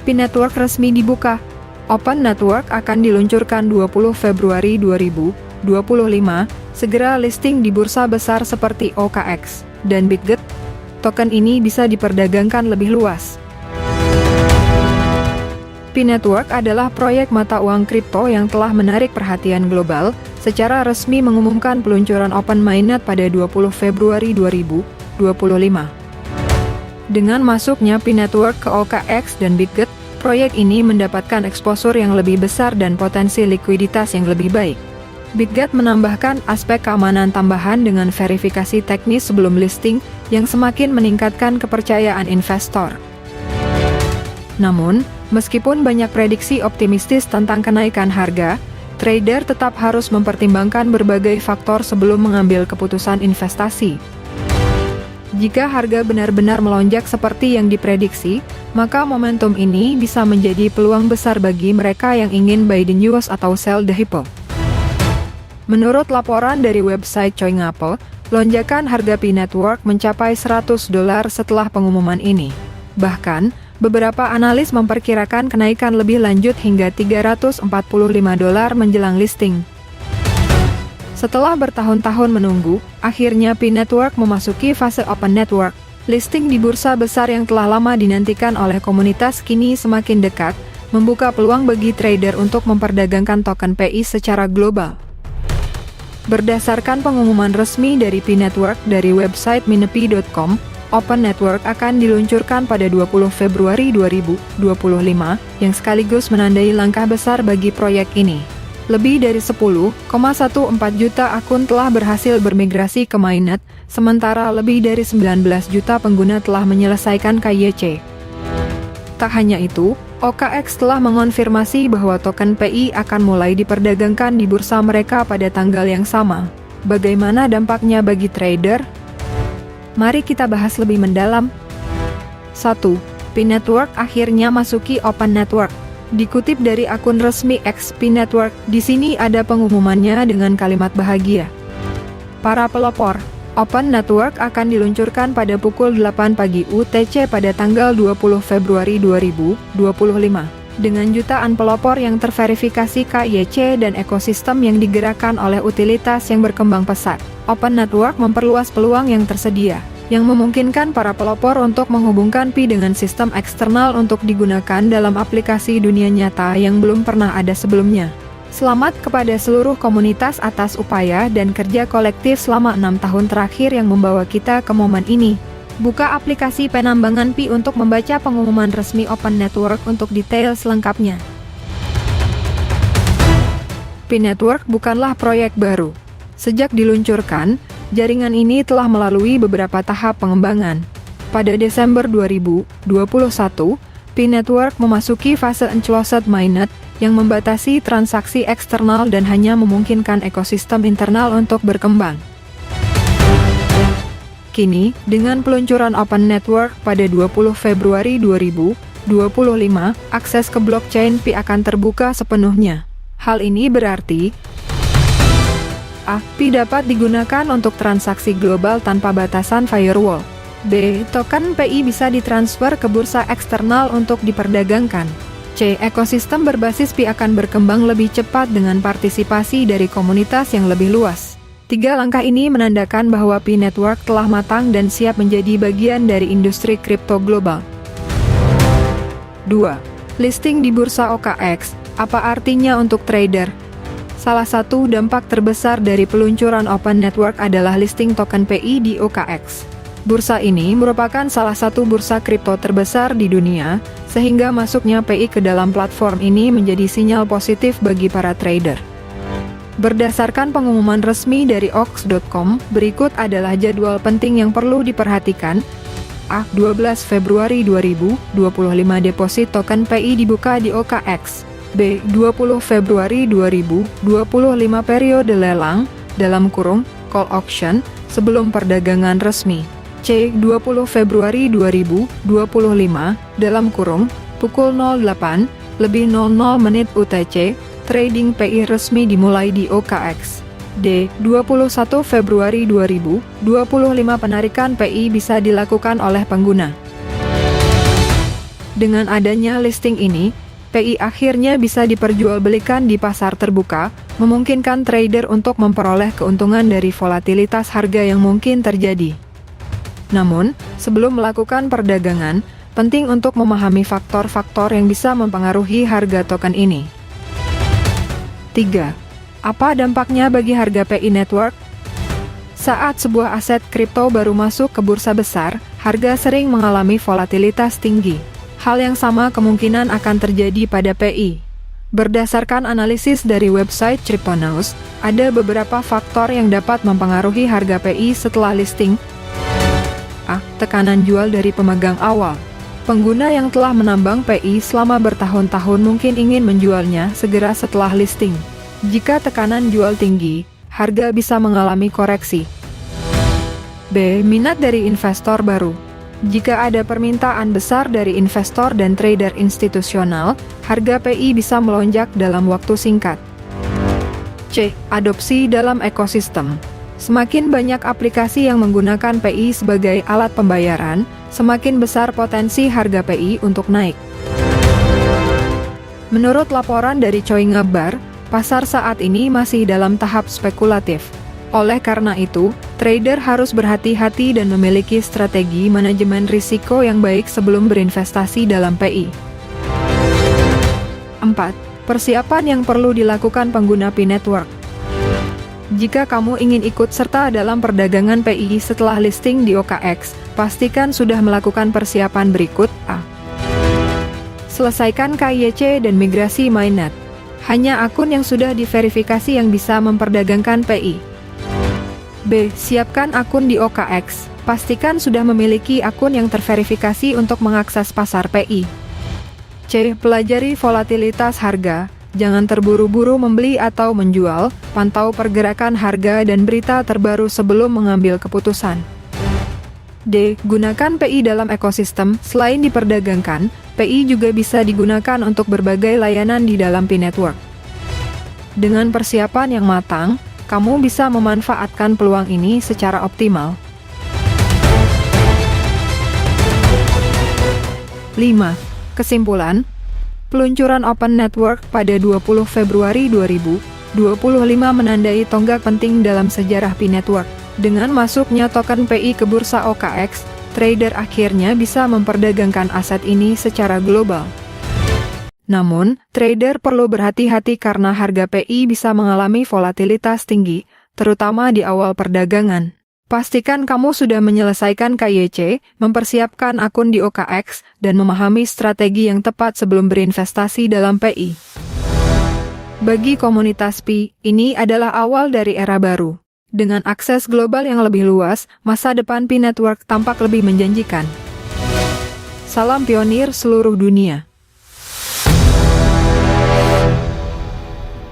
Pi Network resmi dibuka. Open Network akan diluncurkan 20 Februari 2025, segera listing di bursa besar seperti OKX dan Bitget. Token ini bisa diperdagangkan lebih luas. Pi Network adalah proyek mata uang kripto yang telah menarik perhatian global, secara resmi mengumumkan peluncuran Open Mainnet pada 20 Februari 2025. Dengan masuknya Pi Network ke OKX dan Bitget, proyek ini mendapatkan eksposur yang lebih besar dan potensi likuiditas yang lebih baik. Bitget menambahkan aspek keamanan tambahan dengan verifikasi teknis sebelum listing yang semakin meningkatkan kepercayaan investor. Namun, meskipun banyak prediksi optimistis tentang kenaikan harga, trader tetap harus mempertimbangkan berbagai faktor sebelum mengambil keputusan investasi. Jika harga benar-benar melonjak seperti yang diprediksi, maka momentum ini bisa menjadi peluang besar bagi mereka yang ingin buy the news atau sell the hype. Menurut laporan dari website CoinApple, lonjakan harga Pi Network mencapai $100 setelah pengumuman ini. Bahkan, beberapa analis memperkirakan kenaikan lebih lanjut hingga $345 menjelang listing. Setelah bertahun-tahun menunggu, akhirnya Pi Network memasuki fase Open Network. Listing di bursa besar yang telah lama dinantikan oleh komunitas kini semakin dekat, membuka peluang bagi trader untuk memperdagangkan token PI secara global. Berdasarkan pengumuman resmi dari Pi Network dari website minepi.com, Open Network akan diluncurkan pada 20 Februari 2025, yang sekaligus menandai langkah besar bagi proyek ini. Lebih dari 10,14 juta akun telah berhasil bermigrasi ke Mainnet, sementara lebih dari 19 juta pengguna telah menyelesaikan KYC. Tak hanya itu, OKX telah mengonfirmasi bahwa token PI akan mulai diperdagangkan di bursa mereka pada tanggal yang sama. Bagaimana dampaknya bagi trader? Mari kita bahas lebih mendalam. 1. Pi Network akhirnya masuki Open Network. Dikutip dari akun resmi X Pi Network, di sini ada pengumumannya dengan kalimat bahagia. Para pelopor, Open Network akan diluncurkan pada pukul 8 pagi UTC pada tanggal 20 Februari 2025. Dengan jutaan pelopor yang terverifikasi KYC dan ekosistem yang digerakkan oleh utilitas yang berkembang pesat, Open Network memperluas peluang yang tersedia, yang memungkinkan para pelopor untuk menghubungkan Pi dengan sistem eksternal untuk digunakan dalam aplikasi dunia nyata yang belum pernah ada sebelumnya. Selamat kepada seluruh komunitas atas upaya dan kerja kolektif selama 6 tahun terakhir yang membawa kita ke momen ini. Buka aplikasi penambangan Pi untuk membaca pengumuman resmi Open Network untuk detail selengkapnya. Pi Network bukanlah proyek baru. Sejak diluncurkan, jaringan ini telah melalui beberapa tahap pengembangan. Pada Desember 2021, Pi Network memasuki fase Enclosed Mainnet yang membatasi transaksi eksternal dan hanya memungkinkan ekosistem internal untuk berkembang. Kini, dengan peluncuran Open Network pada 20 Februari 2025, akses ke blockchain Pi akan terbuka sepenuhnya. Hal ini berarti Pi dapat digunakan untuk transaksi global tanpa batasan firewall. B. Token PI bisa ditransfer ke bursa eksternal untuk diperdagangkan. C. Ekosistem berbasis Pi akan berkembang lebih cepat dengan partisipasi dari komunitas yang lebih luas. 3 langkah ini menandakan bahwa Pi Network telah matang dan siap menjadi bagian dari industri kripto global. 2. Listing di bursa OKX. Apa artinya untuk trader? Salah satu dampak terbesar dari peluncuran Open Network adalah listing token PI di OKX. Bursa ini merupakan salah satu bursa kripto terbesar di dunia, sehingga masuknya PI ke dalam platform ini menjadi sinyal positif bagi para trader. Berdasarkan pengumuman resmi dari OKX.com, berikut adalah jadwal penting yang perlu diperhatikan. 12 Februari 2025 deposit token PI dibuka di OKX. B. 20 Februari 2025 periode lelang, dalam kurung, call auction, sebelum perdagangan resmi. C. 20 Februari 2025, dalam kurung, pukul 08:00 UTC, trading PI resmi dimulai di OKX. D. 21 Februari 2025 penarikan PI bisa dilakukan oleh pengguna. Dengan adanya listing ini, PI akhirnya bisa diperjualbelikan di pasar terbuka, memungkinkan trader untuk memperoleh keuntungan dari volatilitas harga yang mungkin terjadi. Namun, sebelum melakukan perdagangan, penting untuk memahami faktor-faktor yang bisa mempengaruhi harga token ini. 3. Apa dampaknya bagi harga PI Network? Saat sebuah aset kripto baru masuk ke bursa besar, harga sering mengalami volatilitas tinggi. Hal yang sama kemungkinan akan terjadi pada PI. Berdasarkan analisis dari website Cryptonews, ada beberapa faktor yang dapat mempengaruhi harga PI setelah listing. A. Tekanan jual dari pemegang awal. Pengguna yang telah menambang PI selama bertahun-tahun mungkin ingin menjualnya segera setelah listing. Jika tekanan jual tinggi, harga bisa mengalami koreksi. B. Minat dari investor baru. Jika ada permintaan besar dari investor dan trader institusional, harga PI bisa melonjak dalam waktu singkat. C. Adopsi dalam ekosistem. Semakin banyak aplikasi yang menggunakan PI sebagai alat pembayaran, semakin besar potensi harga PI untuk naik. Menurut laporan dari Choi Ngabar, pasar saat ini masih dalam tahap spekulatif. Oleh karena itu, trader harus berhati-hati dan memiliki strategi manajemen risiko yang baik sebelum berinvestasi dalam PI. 4. Persiapan yang perlu dilakukan pengguna PI Network. Jika kamu ingin ikut serta dalam perdagangan PI setelah listing di OKX, pastikan sudah melakukan persiapan berikut. A. Selesaikan KYC dan migrasi mainnet. Hanya akun yang sudah diverifikasi yang bisa memperdagangkan PI. B. Siapkan akun di OKX. Pastikan sudah memiliki akun yang terverifikasi untuk mengakses pasar PI. C. Pelajari volatilitas harga. Jangan terburu-buru membeli atau menjual, pantau pergerakan harga dan berita terbaru sebelum mengambil keputusan. D. Gunakan PI dalam ekosistem. Selain diperdagangkan, PI juga bisa digunakan untuk berbagai layanan di dalam PI Network. Dengan persiapan yang matang, kamu bisa memanfaatkan peluang ini secara optimal. 5. Kesimpulan, peluncuran Open Network pada 20 Februari 2025 menandai tonggak penting dalam sejarah PI Network. Dengan masuknya token PI ke bursa OKX, trader akhirnya bisa memperdagangkan aset ini secara global. Namun, trader perlu berhati-hati karena harga PI bisa mengalami volatilitas tinggi, terutama di awal perdagangan. Pastikan kamu sudah menyelesaikan KYC, mempersiapkan akun di OKX, dan memahami strategi yang tepat sebelum berinvestasi dalam PI. Bagi komunitas PI, ini adalah awal dari era baru. Dengan akses global yang lebih luas, masa depan PI Network tampak lebih menjanjikan. Salam pionir seluruh dunia.